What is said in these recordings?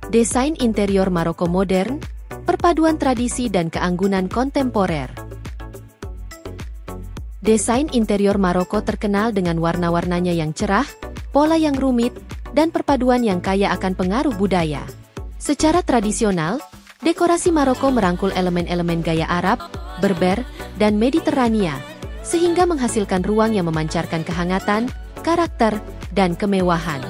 Desain interior Maroko modern, perpaduan tradisi dan keanggunan kontemporer. Desain interior Maroko terkenal dengan warna-warnanya yang cerah, pola yang rumit, dan perpaduan yang kaya akan pengaruh budaya. Secara tradisional, dekorasi Maroko merangkul elemen-elemen gaya Arab, Berber, dan Mediterania, sehingga menghasilkan ruang yang memancarkan kehangatan, karakter, dan kemewahan.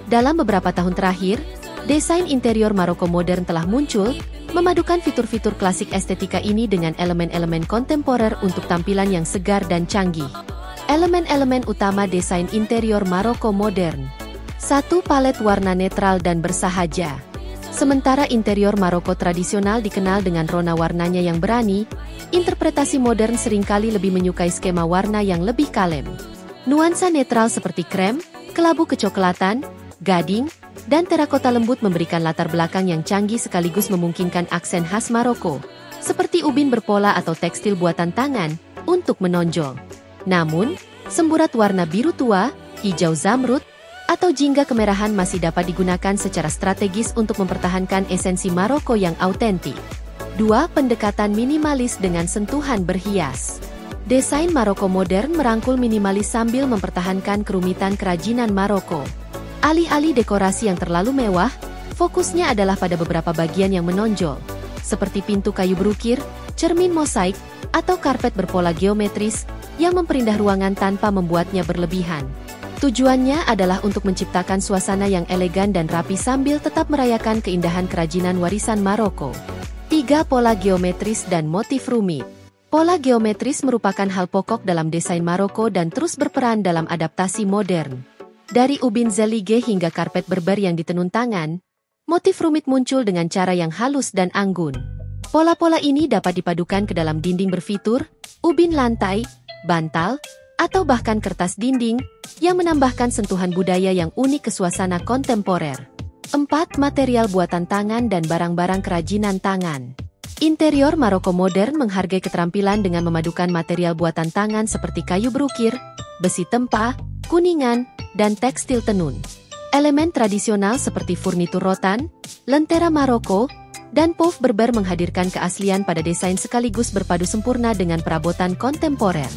Dalam beberapa tahun terakhir, desain interior Maroko modern telah muncul, memadukan fitur-fitur klasik estetika ini dengan elemen-elemen kontemporer untuk tampilan yang segar dan canggih. Elemen-elemen utama desain interior Maroko modern. 1. Palet warna netral dan bersahaja. Sementara interior Maroko tradisional dikenal dengan rona warnanya yang berani, interpretasi modern seringkali lebih menyukai skema warna yang lebih kalem. Nuansa netral seperti krem, kelabu kecoklatan, gading, dan terakota lembut memberikan latar belakang yang canggih sekaligus memungkinkan aksen khas Maroko, seperti ubin berpola atau tekstil buatan tangan, untuk menonjol. Namun, semburat warna biru tua, hijau zamrud, atau jingga kemerahan masih dapat digunakan secara strategis untuk mempertahankan esensi Maroko yang autentik. 2. Pendekatan minimalis dengan sentuhan berhias. Desain Maroko modern merangkul minimalis sambil mempertahankan kerumitan kerajinan Maroko. Alih-alih dekorasi yang terlalu mewah, fokusnya adalah pada beberapa bagian yang menonjol, seperti pintu kayu berukir, cermin mosaik, atau karpet berpola geometris, yang memperindah ruangan tanpa membuatnya berlebihan. Tujuannya adalah untuk menciptakan suasana yang elegan dan rapi sambil tetap merayakan keindahan kerajinan warisan Maroko. 3. Pola geometris dan motif rumit. Pola geometris merupakan hal pokok dalam desain Maroko dan terus berperan dalam adaptasi modern. Dari ubin zelige hingga karpet Berber yang ditenun tangan, motif rumit muncul dengan cara yang halus dan anggun. Pola-pola ini dapat dipadukan ke dalam dinding berfitur, ubin lantai, bantal, atau bahkan kertas dinding, yang menambahkan sentuhan budaya yang unik ke suasana kontemporer. 4. Material buatan tangan dan barang-barang kerajinan tangan. Interior Maroko modern menghargai keterampilan dengan memadukan material buatan tangan seperti kayu berukir, besi tempa, kuningan, dan tekstil tenun. Elemen tradisional seperti furnitur rotan, lentera Maroko, dan pouf Berber menghadirkan keaslian pada desain sekaligus berpadu sempurna dengan perabotan kontemporer.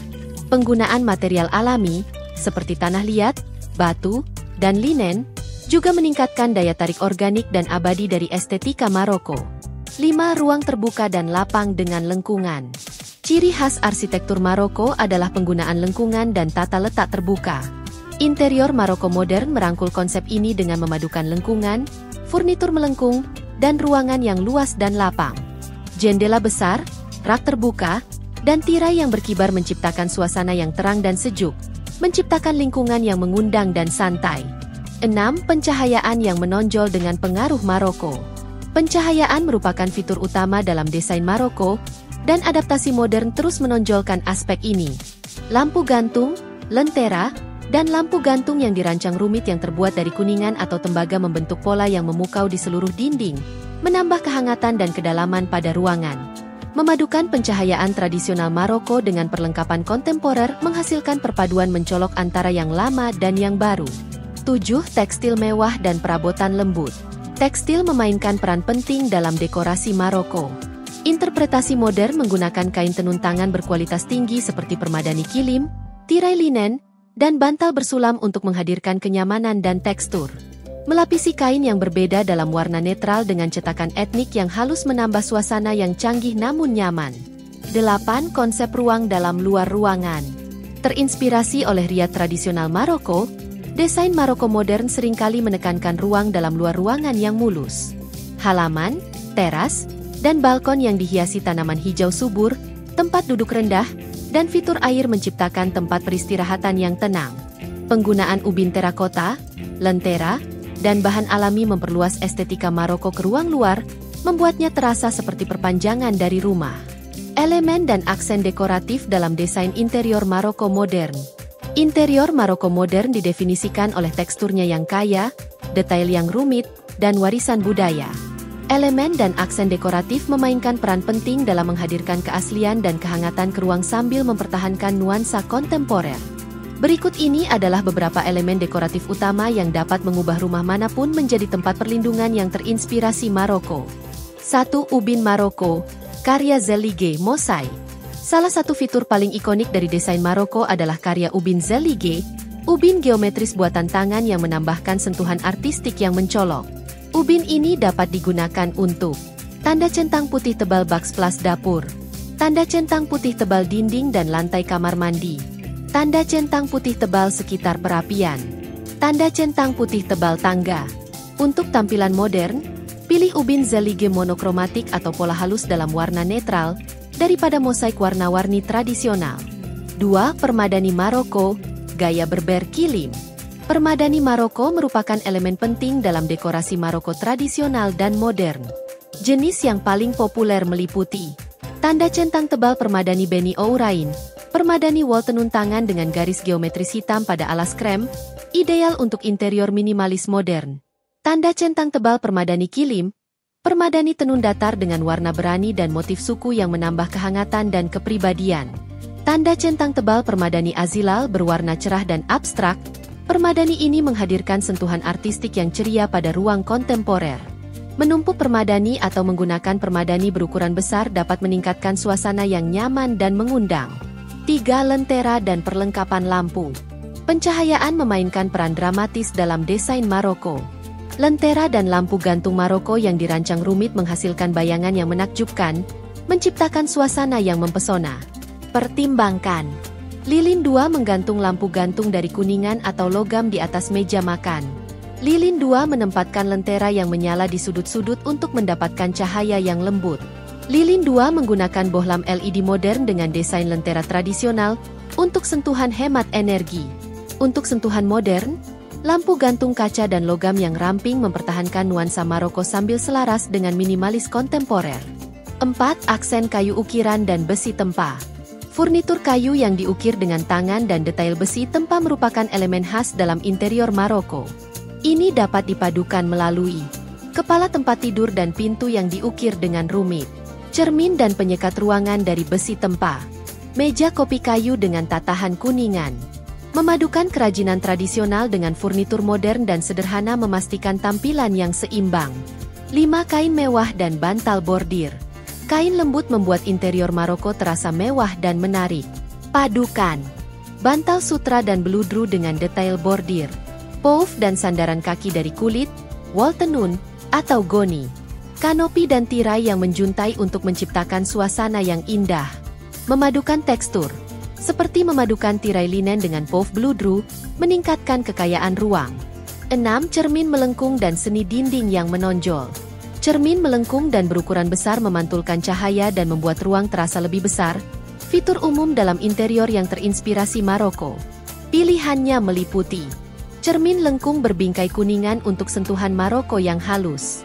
Penggunaan material alami, seperti tanah liat, batu, dan linen, juga meningkatkan daya tarik organik dan abadi dari estetika Maroko. 5. Ruang terbuka dan lapang dengan lengkungan. Ciri khas arsitektur Maroko adalah penggunaan lengkungan dan tata letak terbuka. Interior Maroko modern merangkul konsep ini dengan memadukan lengkungan, furnitur melengkung, dan ruangan yang luas dan lapang. Jendela besar, rak terbuka, dan tirai yang berkibar menciptakan suasana yang terang dan sejuk, menciptakan lingkungan yang mengundang dan santai. 6. Pencahayaan yang menonjol dengan pengaruh Maroko. Pencahayaan merupakan fitur utama dalam desain Maroko, dan adaptasi modern terus menonjolkan aspek ini. Lampu gantung, lentera, dan lampu gantung yang dirancang rumit yang terbuat dari kuningan atau tembaga membentuk pola yang memukau di seluruh dinding, menambah kehangatan dan kedalaman pada ruangan. Memadukan pencahayaan tradisional Maroko dengan perlengkapan kontemporer menghasilkan perpaduan mencolok antara yang lama dan yang baru. 7. Tekstil mewah dan perabotan lembut. Tekstil memainkan peran penting dalam dekorasi Maroko. Interpretasi modern menggunakan kain tenun tangan berkualitas tinggi seperti permadani kilim, tirai linen, dan bantal bersulam untuk menghadirkan kenyamanan dan tekstur. Melapisi kain yang berbeda dalam warna netral dengan cetakan etnik yang halus menambah suasana yang canggih namun nyaman. 8. Konsep ruang dalam luar ruangan. Terinspirasi oleh riad tradisional Maroko, desain Maroko modern seringkali menekankan ruang dalam luar ruangan yang mulus. Halaman, teras, dan balkon yang dihiasi tanaman hijau subur, tempat duduk rendah, dan fitur air menciptakan tempat peristirahatan yang tenang. Penggunaan ubin terakota, lentera, dan bahan alami memperluas estetika Maroko ke ruang luar, membuatnya terasa seperti perpanjangan dari rumah. Elemen dan aksen dekoratif dalam desain interior Maroko modern. Interior Maroko modern didefinisikan oleh teksturnya yang kaya, detail yang rumit, dan warisan budaya. Elemen dan aksen dekoratif memainkan peran penting dalam menghadirkan keaslian dan kehangatan ke ruang sambil mempertahankan nuansa kontemporer. Berikut ini adalah beberapa elemen dekoratif utama yang dapat mengubah rumah manapun menjadi tempat perlindungan yang terinspirasi Maroko. 1. Ubin Maroko, karya Zelige Mosai. Salah satu fitur paling ikonik dari desain Maroko adalah karya ubin Zelige, ubin geometris buatan tangan yang menambahkan sentuhan artistik yang mencolok. Ubin ini dapat digunakan untuk tanda centang putih tebal backsplash dapur, tanda centang putih tebal dinding dan lantai kamar mandi, tanda centang putih tebal sekitar perapian, tanda centang putih tebal tangga. Untuk tampilan modern, pilih ubin Zelige monokromatik atau pola halus dalam warna netral, daripada mosaik warna-warni tradisional. 2. Permadani Maroko, gaya berber kilim. Permadani Maroko merupakan elemen penting dalam dekorasi Maroko tradisional dan modern. Jenis yang paling populer meliputi tanda centang tebal permadani Beni Ourain, permadani wall tenun tangan dengan garis geometris hitam pada alas krem, ideal untuk interior minimalis modern. Tanda centang tebal permadani kilim, permadani tenun datar dengan warna berani dan motif suku yang menambah kehangatan dan kepribadian. Tanda centang tebal permadani Azilal berwarna cerah dan abstrak, permadani ini menghadirkan sentuhan artistik yang ceria pada ruang kontemporer. Menumpuk permadani atau menggunakan permadani berukuran besar dapat meningkatkan suasana yang nyaman dan mengundang. 3. Lentera dan perlengkapan lampu. Pencahayaan memainkan peran dramatis dalam desain Maroko. Lentera dan lampu gantung Maroko yang dirancang rumit menghasilkan bayangan yang menakjubkan, menciptakan suasana yang mempesona. Pertimbangkan. Lilin 2 menggantung lampu gantung dari kuningan atau logam di atas meja makan. Lilin 2 menempatkan lentera yang menyala di sudut-sudut untuk mendapatkan cahaya yang lembut. Lilin 2 menggunakan bohlam LED modern dengan desain lentera tradisional untuk sentuhan hemat energi. Untuk sentuhan modern, lampu gantung kaca dan logam yang ramping mempertahankan nuansa Maroko sambil selaras dengan minimalis kontemporer. 4. Aksen kayu ukiran dan besi tempa. Furnitur kayu yang diukir dengan tangan dan detail besi tempa merupakan elemen khas dalam interior Maroko. Ini dapat dipadukan melalui kepala tempat tidur dan pintu yang diukir dengan rumit, cermin dan penyekat ruangan dari besi tempa, meja kopi kayu dengan tatahan kuningan. Memadukan kerajinan tradisional dengan furnitur modern dan sederhana memastikan tampilan yang seimbang. 5. Kain mewah dan bantal bordir. Kain lembut membuat interior Maroko terasa mewah dan menarik. Padukan bantal sutra dan beludru dengan detail bordir, pouf dan sandaran kaki dari kulit, wol tenun, atau goni, kanopi dan tirai yang menjuntai untuk menciptakan suasana yang indah. Memadukan tekstur, seperti memadukan tirai linen dengan pouf beludru, meningkatkan kekayaan ruang. 6. Cermin melengkung dan seni dinding yang menonjol. Cermin melengkung dan berukuran besar memantulkan cahaya dan membuat ruang terasa lebih besar, fitur umum dalam interior yang terinspirasi Maroko. Pilihannya meliputi cermin lengkung berbingkai kuningan untuk sentuhan Maroko yang halus,